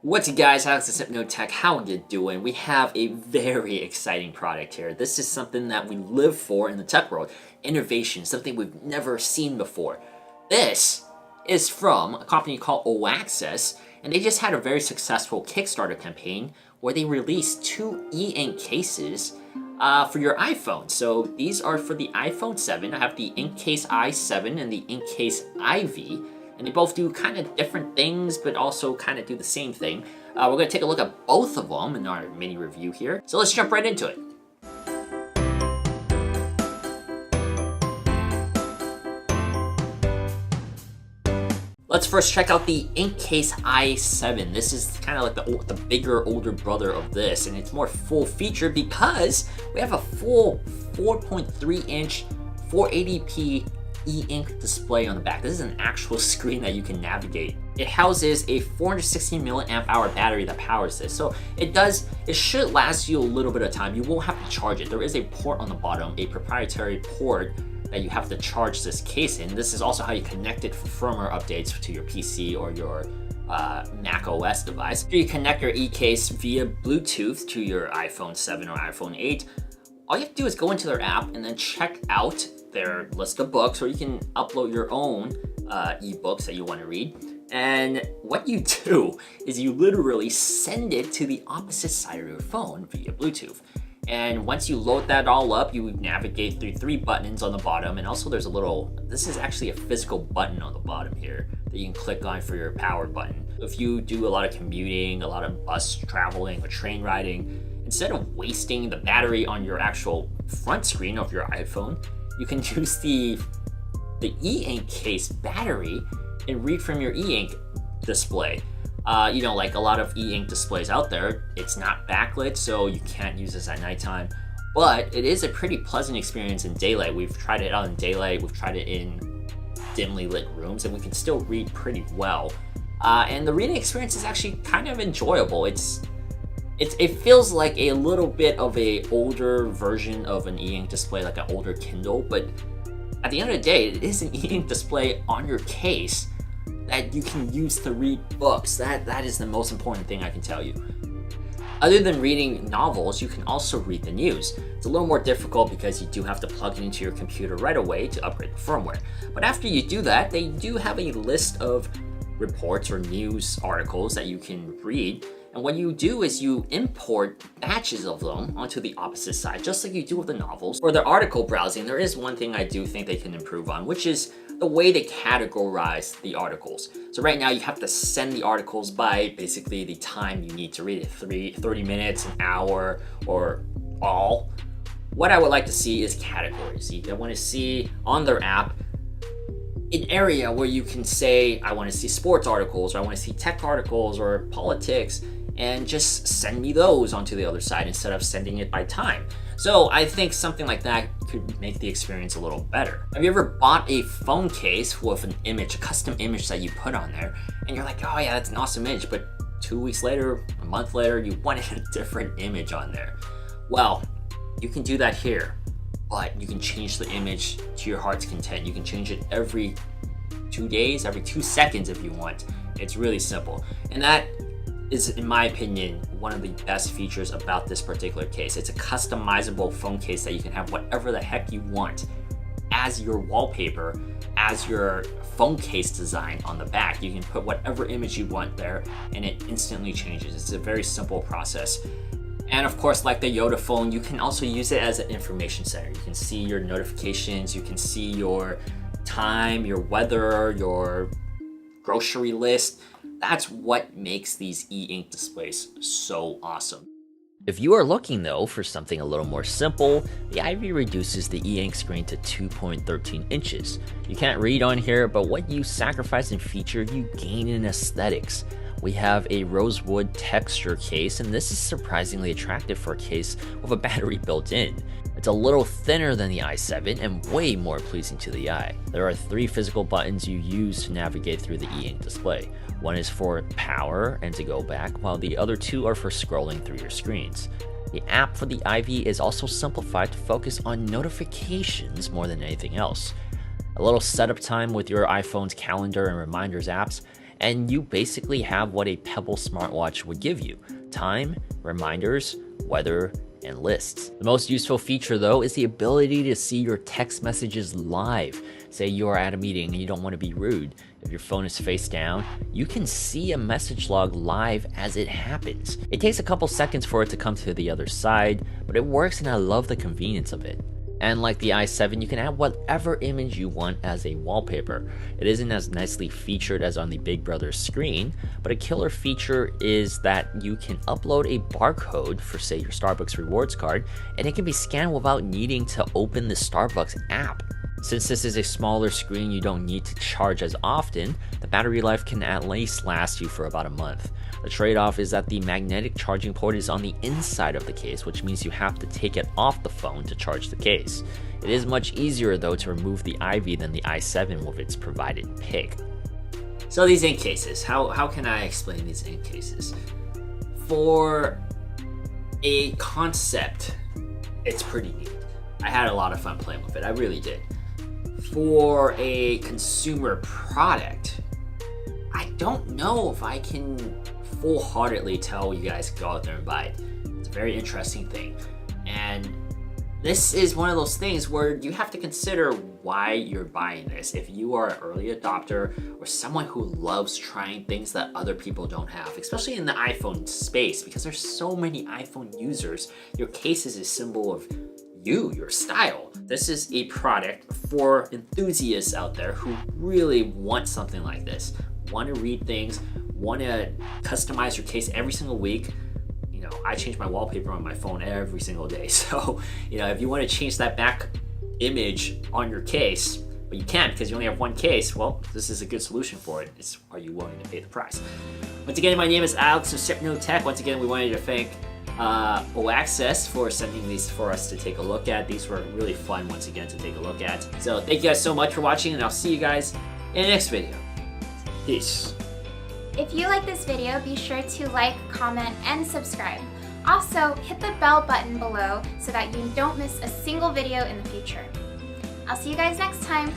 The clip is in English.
What's up guys, Oaxis Hypnotech, how you doing? We have a very exciting product here. This is something that we live for in the tech world. Innovation, something we've never seen before. This is from a company called Oaxis, and they just had a very successful Kickstarter campaign where they released two e-ink cases for your iPhone. So these are for the iPhone 7. I have the Inkcase i7 and the Inkcase Ivy. And they both do kind of different things, but also kind of do the same thing. We're going to take a look at both of them in our mini review here. So let's jump right into it. Let's first check out the Inkcase i7. This is kind of like the bigger, older brother of this, and it's more full-featured because we have a full 4.3-inch 480p e-ink display on the back. This is an actual screen that you can navigate. It houses a 416 milliamp hour battery that powers this. So it should last you a little bit of time. You won't have to charge it. There is a port on the bottom, a proprietary port that you have to charge this case in. This is also how you connect it for firmware updates to your PC or your Mac OS device. You connect your e-case via Bluetooth to your iPhone 7 or iPhone 8. All you have to do is go into their app and then check out their list of books, or you can upload your own ebooks that you want to read. And what you do is you literally send it to the opposite side of your phone via Bluetooth. And once you load that all up, you navigate through 3 buttons on the bottom, and also there's this is actually a physical button on the bottom here that you can click on for your power button. If you do a lot of commuting, a lot of bus traveling or train riding, instead of wasting the battery on your actual front screen of your iPhone, you can use the e-ink case battery and read from your e-ink display. Like a lot of e-ink displays out there, it's not backlit, so you can't use this at nighttime. But it is a pretty pleasant experience in daylight. We've tried it out in daylight, we've tried it in dimly lit rooms, and we can still read pretty well. And the reading experience is actually kind of enjoyable. It feels like a little bit of a older version of an e-ink display, like an older Kindle, but at the end of the day, it is an e-ink display on your case that you can use to read books. That is the most important thing I can tell you. Other than reading novels, you can also read the news. It's a little more difficult because you do have to plug it into your computer right away to upgrade the firmware. But after you do that, they do have a list of reports or news articles that you can read. And what you do is you import batches of them onto the opposite side, just like you do with the novels. For the article browsing, there is one thing I do think they can improve on, which is the way they categorize the articles. So right now you have to send the articles by basically the time you need to read it, 30 minutes, an hour, or all. What I would like to see is categories. I want to see on their app an area where you can say, I want to see sports articles, or I want to see tech articles, or politics, and just send me those onto the other side instead of sending it by time. So I think something like that could make the experience a little better. Have you ever bought a phone case with an image, a custom image that you put on there, and you're like, oh yeah, that's an awesome image, but 2 weeks later, a month later, you wanted a different image on there? Well, you can do that here, but you can change the image to your heart's content. You can change it every 2 days, every 2 seconds if you want. It's really simple. And that is, in my opinion, one of the best features about this particular case. It's a customizable phone case that you can have whatever the heck you want as your wallpaper, as your phone case design on the back. You can put whatever image you want there and it instantly changes. It's a very simple process. And of course, like the Yoda phone, you can also use it as an information center. You can see your notifications, you can see your time, your weather, your grocery list. That's what makes these e-ink displays so awesome. If you are looking though for something a little more simple, the Ivy reduces the e-ink screen to 2.13 inches. You can't read on here, but what you sacrifice in feature, you gain in aesthetics. We have a rosewood texture case, and this is surprisingly attractive for a case with a battery built in. It's a little thinner than the i7 and way more pleasing to the eye. There are 3 physical buttons you use to navigate through the e-ink display. One is for power and to go back, while the other 2 are for scrolling through your screens. The app for the Ivy is also simplified to focus on notifications more than anything else. A little setup time with your iPhone's calendar and reminders apps, and you basically have what a Pebble smartwatch would give you: time, reminders, weather, and lists. The most useful feature though is the ability to see your text messages live. Say you are at a meeting and you don't want to be rude. If your phone is face down, you can see a message log live as it happens. It takes a couple seconds for it to come to the other side, but it works and I love the convenience of it. And like the i7, you can add whatever image you want as a wallpaper. It isn't as nicely featured as on the Big Brother screen, but a killer feature is that you can upload a barcode for, say, your Starbucks rewards card, and it can be scanned without needing to open the Starbucks app. Since this is a smaller screen, you don't need to charge as often. The battery life can at least last you for about a month. The trade-off is that the magnetic charging port is on the inside of the case, which means you have to take it off the phone to charge the case. It is much easier though to remove the Ivy than the i7 with its provided pick. So these ink cases, how can I explain these ink cases? For a concept, it's pretty neat. I had a lot of fun playing with it, I really did. For a consumer product, I don't know if I can full-heartedly tell you guys to go out there and buy it. It's a very interesting thing. And this is one of those things where you have to consider why you're buying this. If you are an early adopter or someone who loves trying things that other people don't have, especially in the iPhone space, because there's so many iPhone users, your case is a symbol of your style. This is a product for enthusiasts out there who really want something like this. Want to read things, want to customize your case every single week. You know, I change my wallpaper on my phone every single day. So, you know, if you want to change that back image on your case, but you can't because you only have one case, well, this is a good solution for it. It's, are you willing to pay the price? Once again, my name is Alex of Sepno Tech. Once again, we wanted to thank Oaxis for sending these for us to take a look at. These were really fun once again to take a look at. So thank you guys so much for watching, and I'll see you guys in the next video. Peace. If you like this video, be sure to like, comment, and subscribe. Also, hit the bell button below so that you don't miss a single video in the future. I'll see you guys next time.